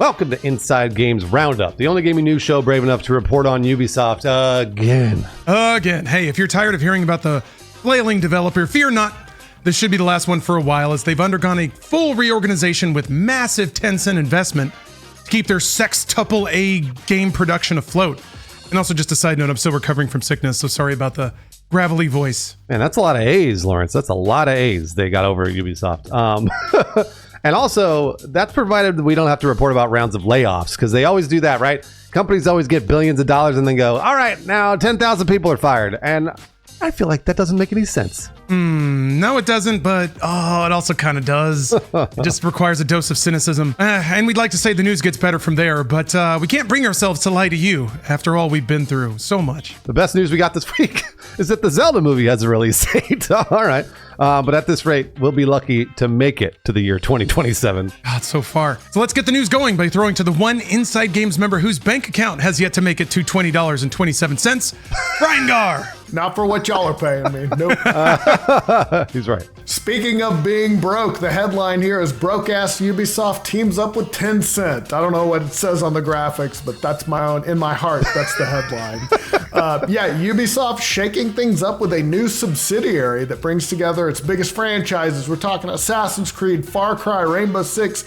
Welcome to Inside Games Roundup, the only gaming news show brave enough to report on Ubisoft again. Hey, if you're tired of hearing about the flailing developer, fear not. This should be the last one for a while, as they've undergone a full reorganization with massive Tencent investment to keep their sextuple A game production afloat. And also, just a side note, I'm still recovering from sickness, so sorry about the gravelly voice. Man, that's a lot of A's, Lawrence. That's a lot of A's they got over at Ubisoft. And also, that's provided that we don't have to report about rounds of layoffs, because they always do that, right? Companies always get billions of dollars and then go, all right, now 10,000 people are fired. And I feel like that doesn't make any sense. No, it doesn't, but it also kind of does. It just requires a dose of cynicism. And we'd like to say the news gets better from there, but we can't bring ourselves to lie to you. After all we've been through so much. The best news we got this week is that the Zelda movie has a release date. All right. But at this rate, we'll be lucky to make it to the year 2027. God, so far. So let's get the news going by throwing to the one Inside Games member whose bank account has yet to make it to $20.27, Brian Gar. Not for what y'all are paying me. Nope. He's right. Speaking of being broke, the headline here is broke-ass Ubisoft teams up with Tencent. I don't know what it says on the graphics, but that's my own, in my heart, that's the headline. Ubisoft shaking things up with a new subsidiary that brings together its biggest franchises. We're talking Assassin's Creed, Far Cry, Rainbow Six.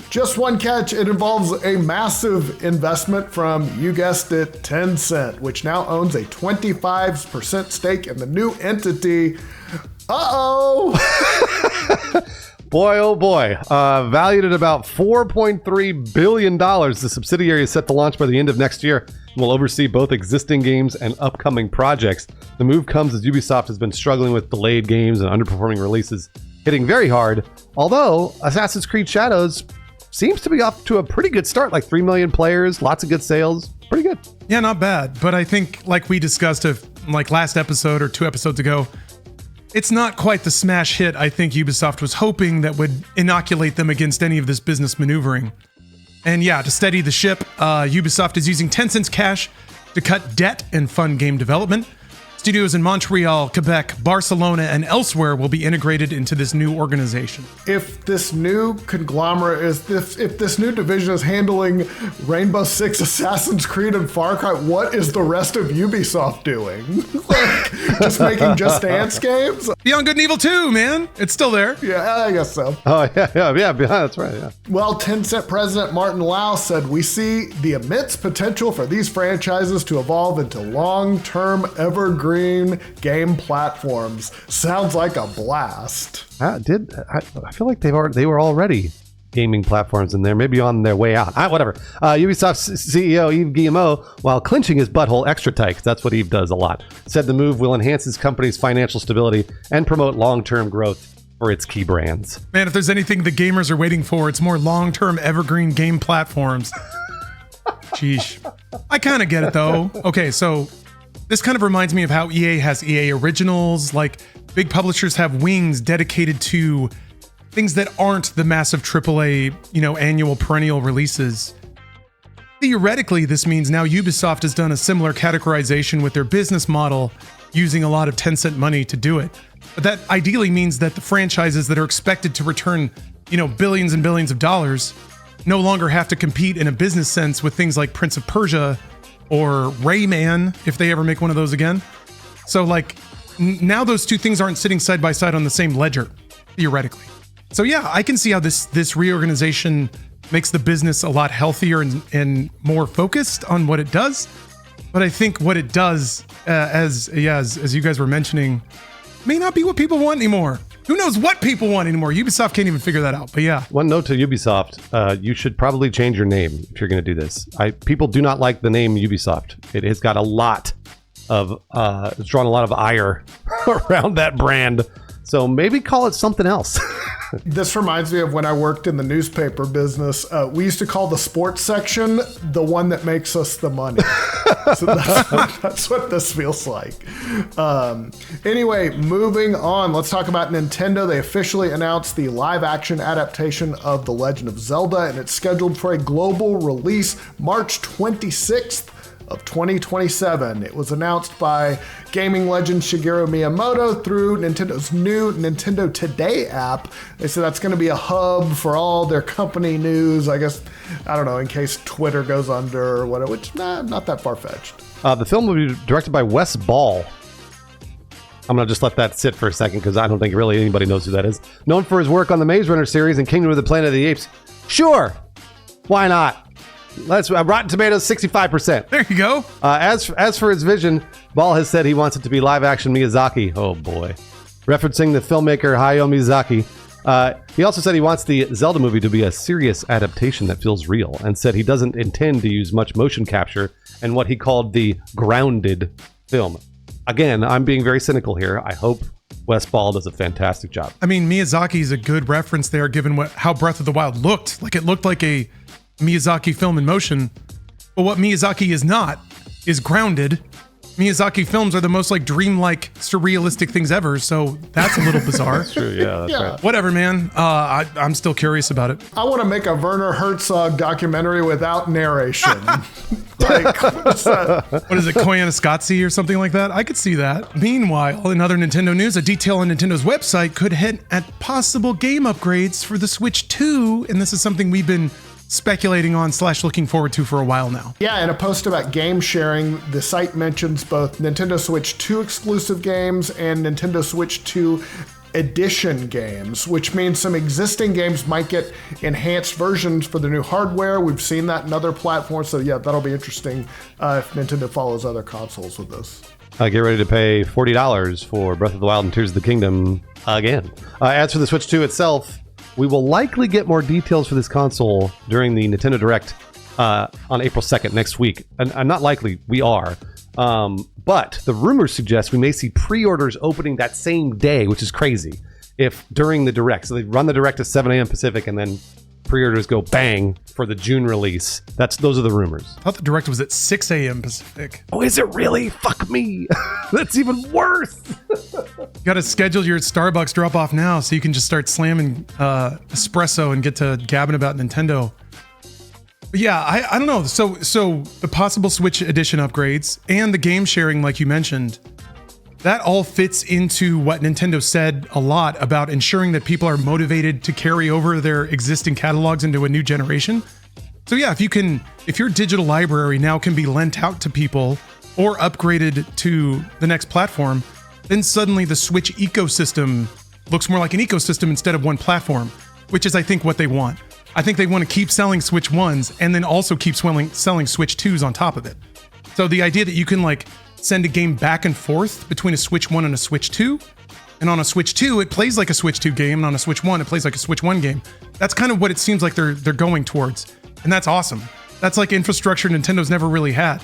Just one catch, it involves a massive investment from, you guessed it, Tencent, which now owns a 25% stake in the new entity. Uh-oh! Boy, oh boy. Valued at about $4.3 billion, the subsidiary is set to launch by the end of next year and will oversee both existing games and upcoming projects. The move comes as Ubisoft has been struggling with delayed games and underperforming releases, hitting very hard, although Assassin's Creed Shadows seems to be off to a pretty good start, like 3 million players, lots of good sales, pretty good. Yeah, not bad. But I think, like we discussed last episode or 2 episodes ago, it's not quite the smash hit I think Ubisoft was hoping that would inoculate them against any of this business maneuvering. And yeah, to steady the ship, Ubisoft is using Tencent's cash to cut debt and fund game development. Studios in Montreal, Quebec, Barcelona, and elsewhere will be integrated into this new organization. If this new conglomerate if this new division is handling Rainbow Six, Assassin's Creed, and Far Cry, what is the rest of Ubisoft doing? Just making Just Dance games? Beyond Good and Evil 2, man. It's still there. Yeah, I guess so. Oh, yeah, that's right, yeah. Well, Tencent President Martin Lau said, "We see the immense potential for these franchises to evolve into long-term evergreen game platforms." Sounds like a blast. I feel like they were already gaming platforms and they're maybe on their way out. Whatever. Ubisoft's CEO Yves Guillemot, while clinching his butthole extra tight, 'cause that's what Yves does a lot, said the move will enhance his company's financial stability and promote long-term growth for its key brands. Man, if there's anything the gamers are waiting for, it's more long-term evergreen game platforms. Sheesh. I kind of get it though. Okay, so this kind of reminds me of how EA has EA Originals, like big publishers have wings dedicated to things that aren't the massive AAA, annual perennial releases. Theoretically, this means now Ubisoft has done a similar categorization with their business model, using a lot of Tencent money to do it. But that ideally means that the franchises that are expected to return, billions and billions of dollars no longer have to compete in a business sense with things like Prince of Persia or Rayman, if they ever make one of those again. So now those two things aren't sitting side by side on the same ledger, theoretically. So yeah, I can see how this reorganization makes the business a lot healthier and more focused on what it does. But I think what it does, as you guys were mentioning, may not be what people want anymore. Who knows what people want anymore? Ubisoft can't even figure that out, but yeah. One note to Ubisoft, you should probably change your name if you're going to do this. People do not like the name Ubisoft. It has got it's drawn a lot of ire around that brand. So maybe call it something else. This reminds me of when I worked in the newspaper business. We used to call the sports section the one that makes us the money. So that's what this feels like. Anyway, moving on. Let's talk about Nintendo. They officially announced the live-action adaptation of The Legend of Zelda, and it's scheduled for a global release March 26th of 2027. It was announced by gaming legend Shigeru Miyamoto through Nintendo's new Nintendo Today app. They said that's going to be a hub for all their company news, I guess, I don't know, in case Twitter goes under or whatever, which, not that far-fetched. The film will be directed by Wes Ball. I'm going to just let that sit for a second because I don't think really anybody knows who that is. Known for his work on the Maze Runner series and Kingdom of the Planet of the Apes. Sure, why not? Let's Rotten Tomatoes 65%. There you go. As for his vision, Ball has said he wants it to be live-action Miyazaki. Oh boy, referencing the filmmaker Hayao Miyazaki. He also said he wants the Zelda movie to be a serious adaptation that feels real, and said he doesn't intend to use much motion capture in what he called the grounded film. Again, I'm being very cynical here. I hope Wes Ball does a fantastic job. I mean, Miyazaki's a good reference there, given how Breath of the Wild looked. Like, it looked like a Miyazaki film in motion. But what Miyazaki is not is grounded. Miyazaki films are the most like dreamlike, surrealistic things ever. So that's a little bizarre. That's true. Yeah, that's right. Whatever, man. I'm still curious about it. I want to make a Werner Herzog documentary without narration. Like, what's that? What is it, Koyaanisqatsi or something like that? I could see that. Meanwhile, in other Nintendo news, a detail on Nintendo's website could hint at possible game upgrades for the Switch 2. And this is something we've been speculating on / looking forward to for a while now. Yeah, in a post about game sharing, the site mentions both Nintendo Switch 2 exclusive games and Nintendo Switch 2 edition games, which means some existing games might get enhanced versions for the new hardware. We've seen that in other platforms, so yeah, that'll be interesting if Nintendo follows other consoles with this. Get ready to pay $40 for Breath of the Wild and Tears of the Kingdom again. As for the Switch 2 itself, we will likely get more details for this console during the Nintendo Direct on April 2nd next week. And not likely, we are. But the rumors suggest we may see pre-orders opening that same day, which is crazy, if during the Direct. So they run the Direct at 7 a.m. Pacific, and then pre-orders go bang for the June release. Those are the rumors. I thought the Direct was at 6 a.m. Pacific. Oh, is it really? Fuck me. That's even worse. You got to schedule your Starbucks drop-off now so you can just start slamming espresso and get to gabbing about Nintendo. But yeah, I don't know. So the possible Switch Edition upgrades and the game sharing, like you mentioned, that all fits into what Nintendo said a lot about ensuring that people are motivated to carry over their existing catalogs into a new generation. So yeah, if your digital library now can be lent out to people or upgraded to the next platform, then suddenly the Switch ecosystem looks more like an ecosystem instead of one platform, which is, I think, what they want. I think they want to keep selling Switch 1s and then also keep selling Switch 2s on top of it. So the idea that you can like send a game back and forth between a Switch 1 and a Switch 2, and on a Switch 2 it plays like a Switch 2 game, and on a Switch 1 it plays like a Switch 1 game. That's kind of what it seems like they're going towards, and that's awesome. That's like infrastructure Nintendo's never really had.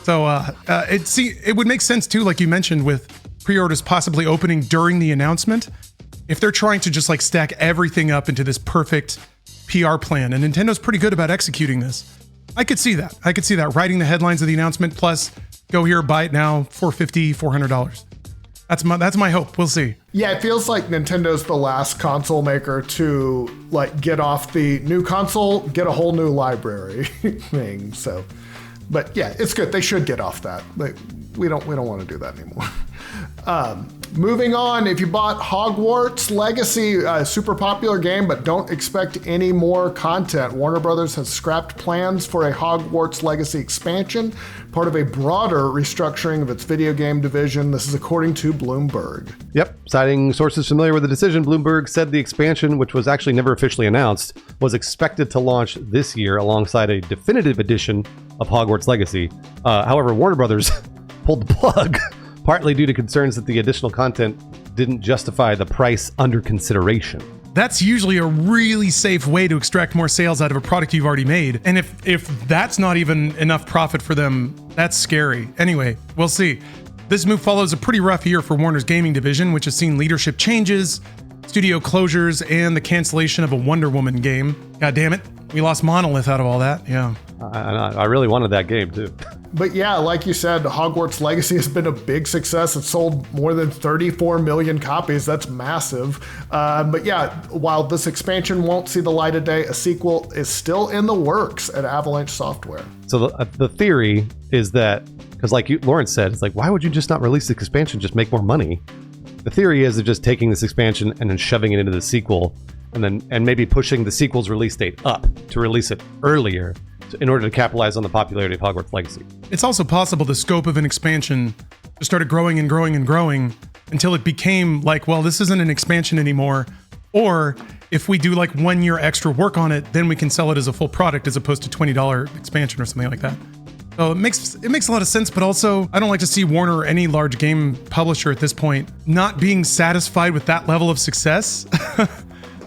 So it would make sense too, like you mentioned, with pre-orders possibly opening during the announcement. If they're trying to just like stack everything up into this perfect PR plan, and Nintendo's pretty good about executing this. I could see that. Writing the headlines of the announcement, plus go here, buy it now, $450, $400. That's my hope. We'll see. Yeah, it feels like Nintendo's the last console maker to like get off the new console, get a whole new library thing. So, but yeah, it's good. They should get off that. Like, we don't want to do that anymore. Moving on, if you bought Hogwarts Legacy, a super popular game, but don't expect any more content, Warner Brothers has scrapped plans for a Hogwarts Legacy expansion, part of a broader restructuring of its video game division. This is according to Bloomberg. Yep. Citing sources familiar with the decision, Bloomberg said the expansion, which was actually never officially announced, was expected to launch this year alongside a definitive edition of Hogwarts Legacy. However, Warner Brothers pulled the plug, partly due to concerns that the additional content didn't justify the price under consideration. That's usually a really safe way to extract more sales out of a product you've already made. And if that's not even enough profit for them, that's scary. Anyway, we'll see. This move follows a pretty rough year for Warner's gaming division, which has seen leadership changes, studio closures, and the cancellation of a Wonder Woman game. God damn it. We lost Monolith out of all that. Yeah. I really wanted that game too. But yeah, like you said, Hogwarts Legacy has been a big success. It's sold more than 34 million copies. That's massive. But yeah, while this expansion won't see the light of day, a sequel is still in the works at Avalanche Software. So the theory is that, because like Lawrence said, it's like, why would you just not release the expansion, just make more money? The theory is they're just taking this expansion and then shoving it into the sequel, and maybe pushing the sequel's release date up to release it earlier in order to capitalize on the popularity of Hogwarts Legacy. It's also possible the scope of an expansion just started growing and growing and growing until it became like, well, this isn't an expansion anymore. Or if we do like 1 year extra work on it, then we can sell it as a full product as opposed to $20 expansion or something like that. So it makes a lot of sense, but also I don't like to see Warner or any large game publisher at this point not being satisfied with that level of success.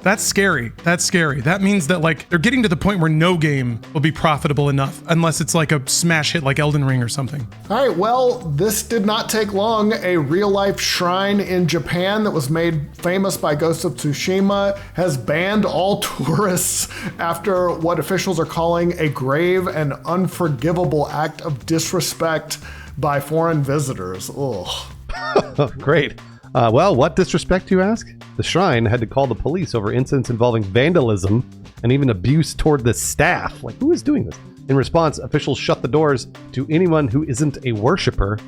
That's scary. That's scary. That means that like they're getting to the point where no game will be profitable enough unless it's like a smash hit like Elden Ring or something. All right, well, this did not take long. A real-life shrine in Japan that was made famous by Ghost of Tsushima has banned all tourists after what officials are calling a grave and unforgivable act of disrespect by foreign visitors. Ugh. Great. Well, what disrespect, you ask? The shrine had to call the police over incidents involving vandalism and even abuse toward the staff. Like, who is doing this? In response, officials shut the doors to anyone who isn't a worshiper.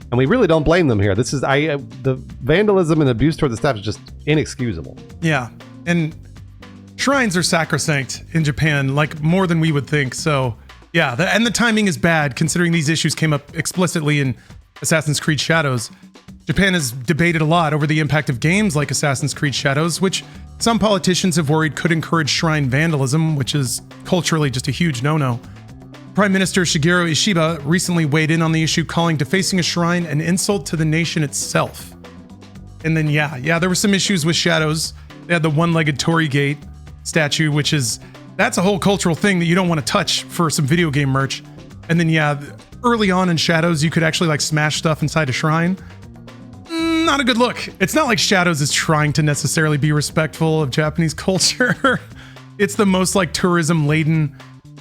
And we really don't blame them here. This is the vandalism and abuse toward the staff is just inexcusable. Yeah. And shrines are sacrosanct in Japan, like more than we would think. So, yeah. And the timing is bad considering these issues came up explicitly in Assassin's Creed Shadows. Japan has debated a lot over the impact of games like Assassin's Creed Shadows, which some politicians have worried could encourage shrine vandalism, which is culturally just a huge no-no. Prime Minister Shigeru Ishiba recently weighed in on the issue, calling defacing a shrine an insult to the nation itself. And then, yeah, there were some issues with Shadows. They had the one-legged Torii Gate statue, that's a whole cultural thing that you don't want to touch for some video game merch. And then, yeah, early on in Shadows, you could actually like smash stuff inside a shrine. Not a good look. It's not like Shadows is trying to necessarily be respectful of Japanese culture. It's the most like tourism laden.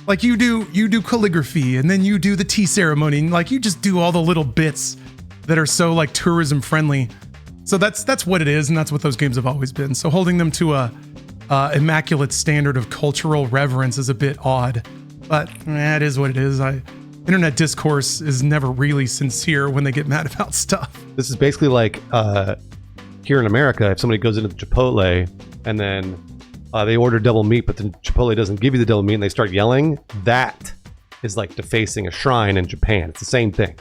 Like you do calligraphy and then you do the tea ceremony and like you just do all the little bits that are so like tourism friendly. So that's what it is, and that's what those games have always been. So holding them to a immaculate standard of cultural reverence is a bit odd, but it is what it is. Internet discourse is never really sincere when they get mad about stuff. This is basically like here in America, if somebody goes into the Chipotle and then they order double meat, but the Chipotle doesn't give you the double meat and they start yelling, that is like defacing a shrine in Japan. It's the same thing.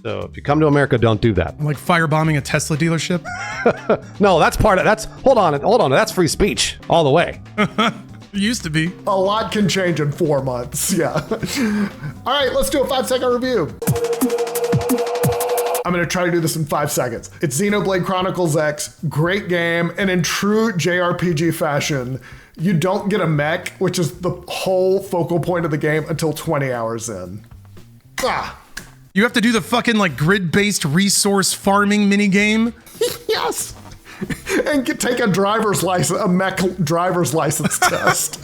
So if you come to America, don't do that. Like firebombing a Tesla dealership? No, hold on. That's free speech all the way. It used to be. A lot can change in 4 months, yeah. All right, let's do a 5-second review. I'm gonna try to do this in 5 seconds. It's Xenoblade Chronicles X, great game, and in true JRPG fashion, you don't get a mech, which is the whole focal point of the game, until 20 hours in. You have to do the fucking like grid-based resource farming minigame? Yes. And take a mech driver's license test.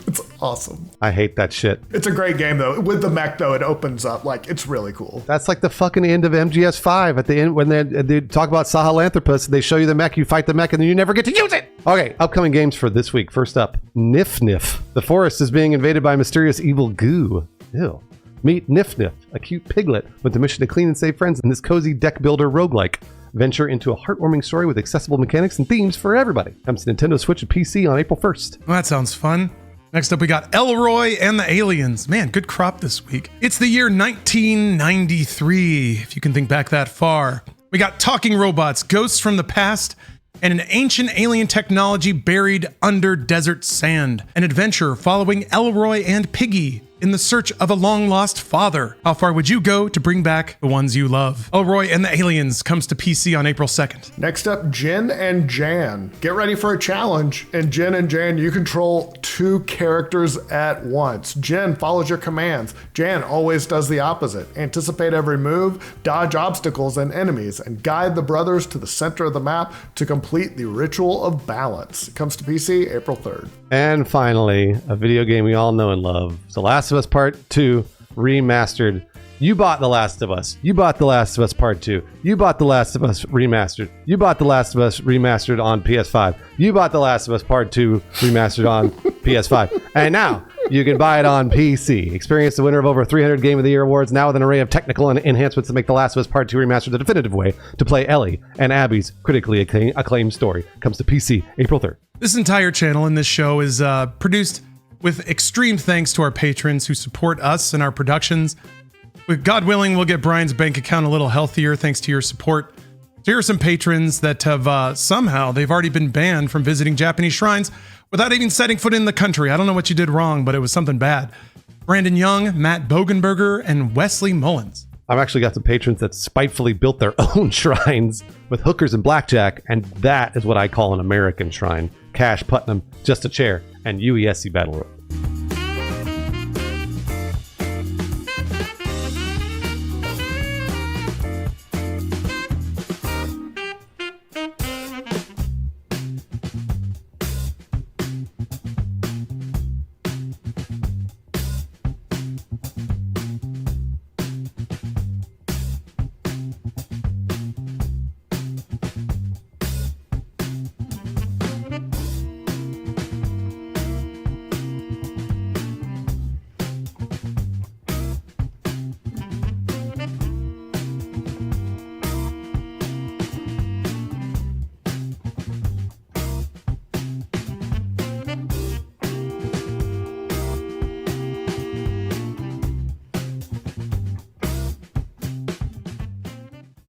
It's awesome. I hate that shit. It's a great game though. With the mech though, it opens up it's really cool. That's like the fucking end of MGS5 at the end when they talk about Sahelanthropus. They show you the mech, you fight the mech, and then you never get to use it. Okay, upcoming games for this week. First up, Nif Nif. The forest is being invaded by mysterious evil goo. Ew. Meet Nif Nif, a cute piglet with the mission to clean and save friends in this cozy deck builder roguelike. Venture into a heartwarming story with accessible mechanics and themes for everybody. Comes to Nintendo Switch and PC on April 1st. Well, that sounds fun. Next up, we got Elroy and the Aliens. Man, good crop this week. It's the year 1993, if you can think back that far. We got talking robots, ghosts from the past, and an ancient alien technology buried under desert sand. An adventure following Elroy and Piggy in the search of a long-lost father. How far would you go to bring back the ones you love? Elroy and the Aliens comes to PC on April 2nd. Next up, Jin and Jan. Get ready for a challenge. In Jin and Jan, you control 2 characters at once. Jin follows your commands. Jan always does the opposite. Anticipate every move, dodge obstacles and enemies, and guide the brothers to the center of the map to complete the ritual of balance. It comes to PC April 3rd. And finally, a video game we all know and love. The Last of Us Part 2 remastered. You bought The Last of Us. You bought The Last of Us Part 2. You bought The Last of Us Remastered. You bought The Last of Us Remastered on PS5. You bought The Last of Us Part 2 Remastered on PS5. And now you can buy it on PC. Experience the winner of over 300 Game of the Year awards now with an array of technical enhancements to make The Last of Us Part 2 Remastered the definitive way to play Ellie and Abby's critically acclaimed story. Comes to PC April 3rd. This entire channel and this show is produced with extreme thanks to our patrons who support us and our productions. With God willing, we'll get Brian's bank account a little healthier thanks to your support. So here are some patrons that have somehow, they've already been banned from visiting Japanese shrines without even setting foot in the country. I don't know what you did wrong, but it was something bad. Brandon Young, Matt Bogenberger, and Wesley Mullins. I've actually got some patrons that spitefully built their own shrines with hookers and blackjack, and that is what I call an American shrine. Cash Putnam, Just a Chair, and UESC Battle Road.